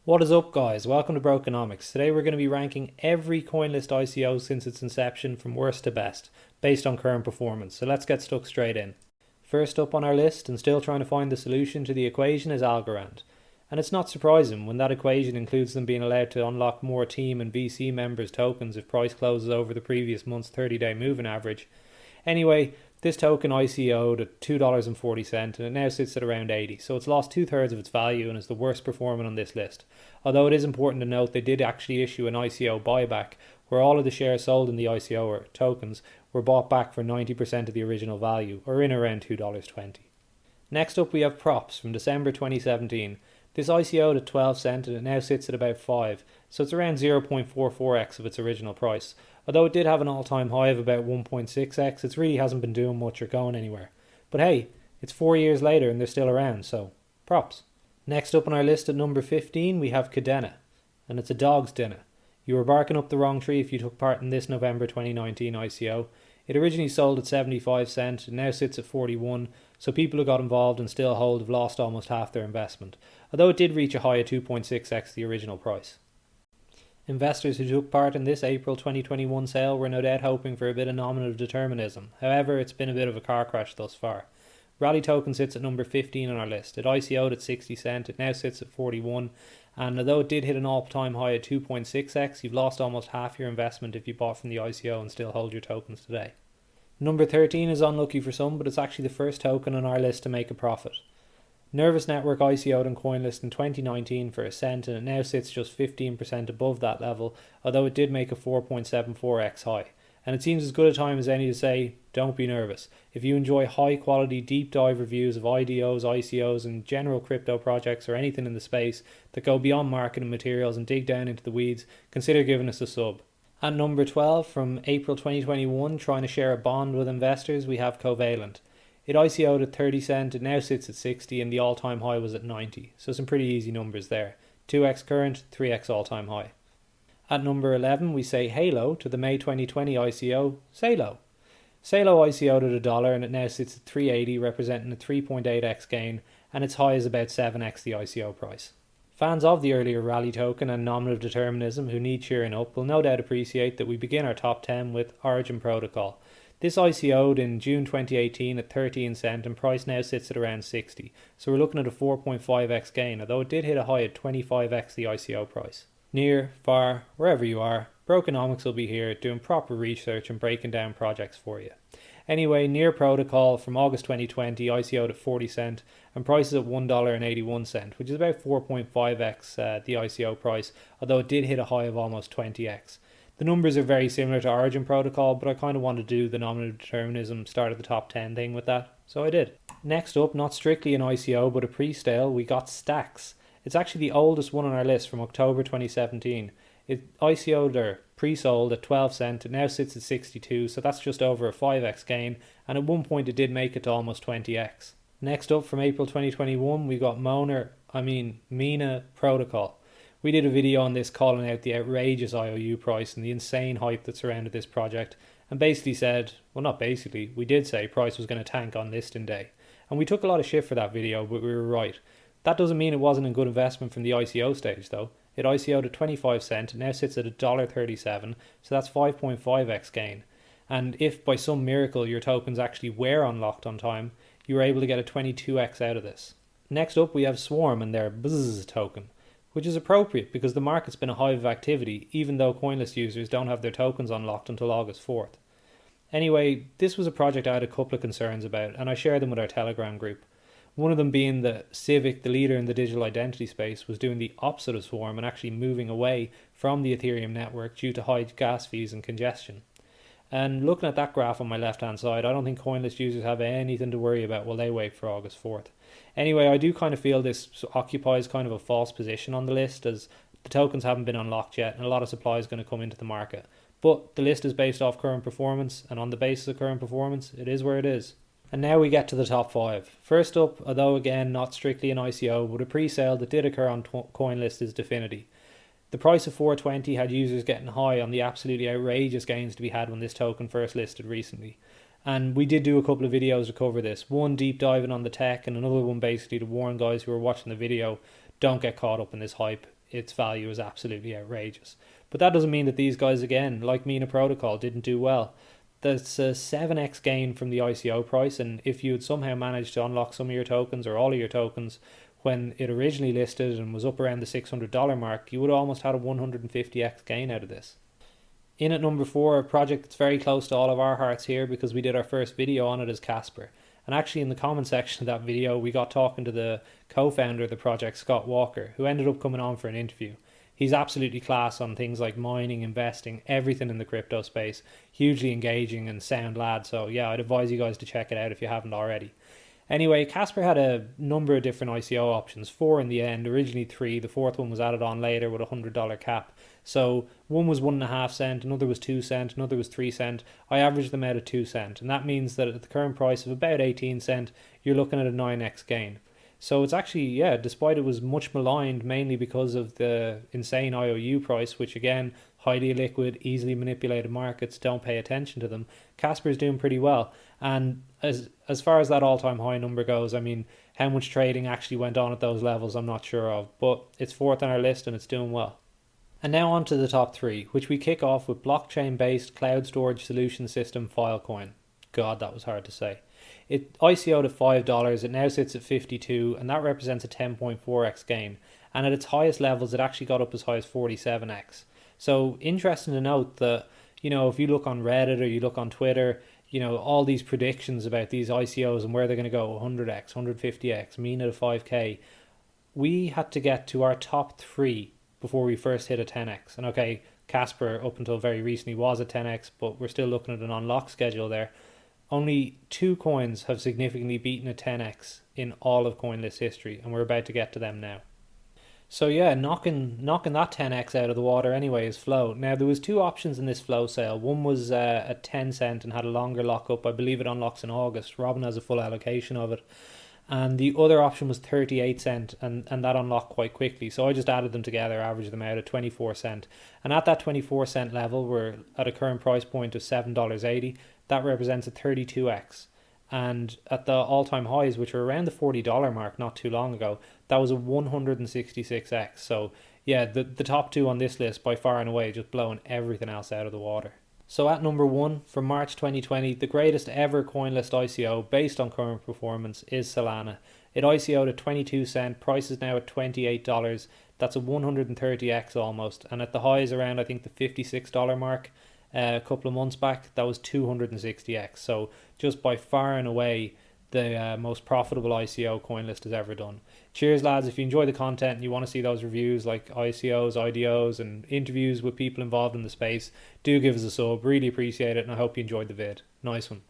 What is up, guys? Welcome to Brokenomics. Today we're going to be ranking every Coinlist ICO since its inception from worst to best, based on current performance. So let's get stuck straight in. First up on our list, and still trying to find the solution to the equation, is Algorand. And it's not surprising when that equation includes them being allowed to unlock more team and VC members' tokens if price closes over the previous month's 30-day moving average. Anyway, this token ICO'd at $2.40 and it now sits at around 80, so it's lost 2/3 of its value and is the worst performing on this list. Although it is important to note they did actually issue an ICO buyback where all of the shares sold in the ICO or tokens were bought back for 90% of the original value, or in around $2.20. Next up we have Props from December 2017. This ICO'd at 12 cents and it now sits at about 5, so it's around 0.44x of its original price. Although it did have an all-time high of about 1.6x, it really hasn't been doing much or going anywhere. But hey, it's 4 years later and they're still around, so props. Next up on our list at number 15 we have Cadena, and it's a dog's dinner. You were barking up the wrong tree if you took part in this November 2019 ICO. It originally sold at 75 cents and now sits at 41, so people who got involved and still hold have lost almost half their investment, although it did reach a high of 2.6x the original price. Investors who took part in this April 2021 sale were no doubt hoping for a bit of nominative determinism. However, it's been a bit of a car crash thus far. Rally token sits at number 15 on our list. It ICO'd at 60 cents, it now sits at 41, and although it did hit an all-time high at 2.6x, you've lost almost half your investment if you bought from the ICO and still hold your tokens today. Number 13 is unlucky for some, but it's actually the first token on our list to make a profit. Nervos Network ICO'd on Coinlist in 2019 for a cent and it now sits just 15% above that level, although it did make a 4.74x high. And it seems as good a time as any to say, don't be nervous. If you enjoy high quality deep dive reviews of IDOs, ICOs and general crypto projects or anything in the space that go beyond marketing materials and dig down into the weeds, consider giving us a sub. At number 12 from April 2021, trying to share a bond with investors, we have Covalent. It ICO'd at 30 cents, it now sits at 60 and the all-time high was at 90. So some pretty easy numbers there. 2x current, 3x all-time high. At number 11 we say hello to the May 2020 ICO, Celo. Celo ICO'd at $1 and it now sits at 380, representing a 3.8x gain, and its high is about 7x the ICO price. Fans of the earlier rally token and nominative determinism who need cheering up will no doubt appreciate that we begin our top 10 with Origin Protocol. This ICO'd in June 2018 at 13 cents and price now sits at around 60, so we're looking at a 4.5x gain, although it did hit a high at 25x the ICO price. Near, far, wherever you are, Brokenomics will be here doing proper research and breaking down projects for you. Anyway, Near Protocol from August 2020 ICO'd at 40 cents and price is at $1.81, which is about 4.5x the ICO price, although it did hit a high of almost 20x. The numbers are very similar to Origin Protocol, but I kind of wanted to do the nominative determinism start at the top 10 thing with that, so I did. Next up, not strictly an ICO but a pre-sale, we got Stacks. It's actually the oldest one on our list from October 2017. It ICO'd or pre-sold at 12 cents, it now sits at 62, so that's just over a 5x gain, and at one point it did make it to almost 20x. Next up from April 2021 we got MINA Protocol. We did a video on this calling out the outrageous IOU price and the insane hype that surrounded this project, and basically said, well not basically, we did say price was going to tank on listing day. And we took a lot of shit for that video, but we were right. That doesn't mean it wasn't a good investment from the ICO stage though. It ICO'd at 25 cents, it now sits at $1.37, so that's 5.5x gain. And if by some miracle your tokens actually were unlocked on time, you were able to get a 22x out of this. Next up we have Swarm and their BZZ token, which is appropriate because the market's been a hive of activity even though Coinlist users don't have their tokens unlocked until August 4th. Anyway, this was a project I had a couple of concerns about and I shared them with our Telegram group. One of them being that Civic, the leader in the digital identity space, was doing the opposite of Swarm and actually moving away from the Ethereum network due to high gas fees and congestion. And looking at that graph on my left hand side, I don't think Coinlist users have anything to worry about while they wait for August 4th. Anyway, I do kind of feel this occupies kind of a false position on the list as the tokens haven't been unlocked yet and a lot of supply is going to come into the market. But the list is based off current performance, and on the basis of current performance, it is where it is. And now we get to the top 5. First up, although again not strictly an ICO, but a pre-sale that did occur on Coinlist is Dfinity. The price of 420 had users getting high on the absolutely outrageous gains to be had when this token first listed recently. And we did do a couple of videos to cover this. One deep diving on the tech and another one basically to warn guys who are watching the video, don't get caught up in this hype. its value is absolutely outrageous. But that doesn't mean that these guys, again, like MINA Protocol, didn't do well. That's a 7x gain from the ICO price, and if you had somehow managed to unlock some of your tokens or all of your tokens when it originally listed and was up around the $600 mark, you would have almost had a 150x gain out of this. In at number 4, a project that's very close to all of our hearts here because we did our first video on it, is Casper. And actually in the comment section of that video, we got talking to the co-founder of the project, Scott Walker, who ended up coming on for an interview. He's absolutely class on things like mining, investing, everything in the crypto space. Hugely engaging and sound lad. So yeah, I'd advise you guys to check it out if you haven't already. Anyway, Casper had a number of different ICO options, 4 in the end, originally 3. The 4th one was added on later with a $100 cap. So one was 1.5 cent, another was 2 cent, another was 3 cent. I averaged them out at 2 cent, and that means that at the current price of about 18 cent, you're looking at a 9x gain. So it's actually, yeah, despite it was much maligned, mainly because of the insane IOU price, which again, highly illiquid, easily manipulated markets, don't pay attention to them, Casper's doing pretty well. And as far as that all-time high number goes, I mean, how much trading actually went on at those levels, I'm not sure of, but it's 4th on our list and it's doing well. And now on to the top 3, which we kick off with blockchain-based cloud storage solution system Filecoin. God, that was hard to say. It ICO'd at $5, it now sits at 52, and that represents a 10.4x gain. And at its highest levels, it actually got up as high as 47x. So interesting to note that, you know, if you look on Reddit or you look on Twitter, you know, all these predictions about these ICOs and where they're going to go, 100x, 150x, MINA to 5k, we had to get to our top 3 before we first hit a 10x. And okay, Casper up until very recently was a 10x, but we're still looking at an unlock schedule there. Only 2 coins have significantly beaten a 10x in all of Coinlist history, and we're about to get to them now. So yeah, knocking that 10x out of the water anyway is Flow. Now there was 2 options in this Flow sale. One was at 10 cent and had a longer lockup. I believe it unlocks in August. Robin has a full allocation of it. And the other option was 38 cent and that unlocked quite quickly. So I just added them together, averaged them out at 24 cent. And at that 24 cent level, we're at a current price point of $7.80. That represents a 32x. And at the all-time highs, which were around the $40 mark not too long ago, that was a 166x. So yeah, the top 2 on this list by far and away, just blowing everything else out of the water. So at number 1, from March 2020, the greatest ever Coinlist ICO based on current performance is Celana. It ICO'd at 22 cent, price is now at $28. That's a 130x almost. And at the highs around, I think, the $56 mark a couple of months back, that was 260x. So just by far and away the most profitable ICO Coinlist has ever done. Cheers lads, if you enjoy the content and you want to see those reviews like ICOs, IDOs and interviews with people involved in the space, do give us a sub, really appreciate it, and I hope you enjoyed the vid. Nice one.